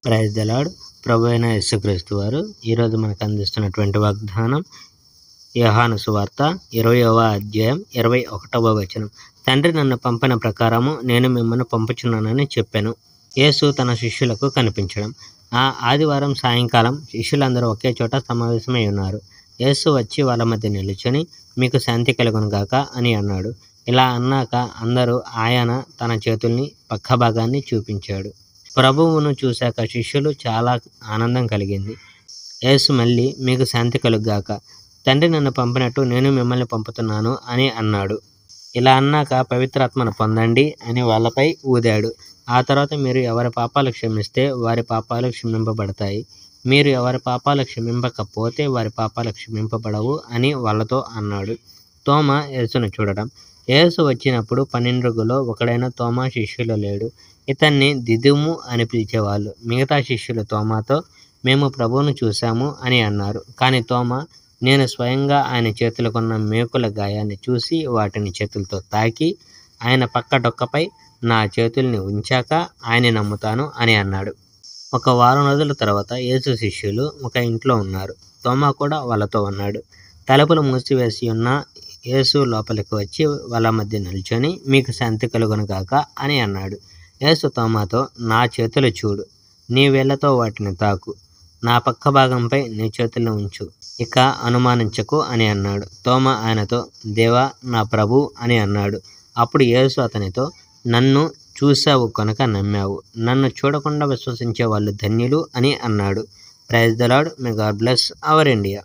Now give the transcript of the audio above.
Praise the lord. ప్రభు అయిన యేసుక్రీస్తు వారు ఈరోజు మనకు అందిస్తున్నటువంటి వాగ్దానం యోహాను సువార్త 20వ అధ్యాయం 21వ వచనం. తండ్రి నన్ను పంపిన ప్రకారము నేను మిమ్మల్ని పంపుచున్నానని చెప్పాను. యేసు తన శిష్యులకు కనిపించడం. ఆ ఆదివారం సాయంకాలం శిష్యులందరూ ఒకే చోట సమావేశమై ఉన్నారు. యేసు వచ్చి వాళ్ళ మధ్య నిలుచుని, మీకు శాంతి కలుగును గాక అని అన్నాడు. ఇలా అన్నాక అందరూ ఆయన తన చేతుల్ని పక్క భాగాన్ని చూపించాడు. ప్రభువును చూశాక శిష్యులు చాలా ఆనందం కలిగింది. యేసు మళ్ళీ, మీకు శాంతి కలుగుగాక, తండ్రి నన్ను పంపినట్టు నేను మిమ్మల్ని పంపుతున్నాను అని అన్నాడు. ఇలా అన్నాక పవిత్రాత్మను పొందండి అని వాళ్ళపై ఊదాడు. ఆ తర్వాత మీరు ఎవరి పాపాలు క్షమిస్తే వారి పాపాలు క్షమింపబడతాయి, మీరు ఎవరి పాపాలు క్షమింపకపోతే వారి పాపాలు క్షమింపబడవు అని వాళ్ళతో అన్నాడు. తోమా యేసును చూడడం. యేసు వచ్చినప్పుడు 12 ఒకడైన తోమా శిష్యులు లేడు. ఇతన్ని దిదుము అని పిలిచేవాళ్ళు. మిగతా శిష్యులు తోమాతో, మేము ప్రభువును చూశాము అని అన్నారు. కానీ తోమా, నేను స్వయంగా ఆయన చేతులకున్న మేకుల గాయాన్ని చూసి వాటిని చేతులతో తాకి ఆయన పక్క డొక్కపై నా చేతుల్ని ఉంచాక ఆయన నమ్ముతాను అని అన్నాడు. 1 వారం రోజుల తర్వాత యేసు శిష్యులు ఒక ఇంట్లో ఉన్నారు. తోమా కూడా వాళ్ళతో ఉన్నాడు. తలుపులు మూసివేసి ఉన్న యేసు లోపలికి వచ్చి వాళ్ళ మధ్య నిల్చొని, మీకు శాంతి కలుగును గాక అని అన్నాడు. యేసు తోమాతో, నా చేతులు చూడు, నీ వేళ్లతో వాటిని తాకు, నా పక్క భాగంపై నీ చేతులను ఉంచు, ఇక అనుమానించకు అని అన్నాడు. తోమా ఆయనతో, దేవా, నా ప్రభు అని అన్నాడు. అప్పుడు యేసు అతనితో, నన్ను చూశావు కనుక నమ్మావు, నన్ను చూడకుండా విశ్వసించే వాళ్ళు ధన్యులు అని అన్నాడు. Praise the Lord. May God bless our India.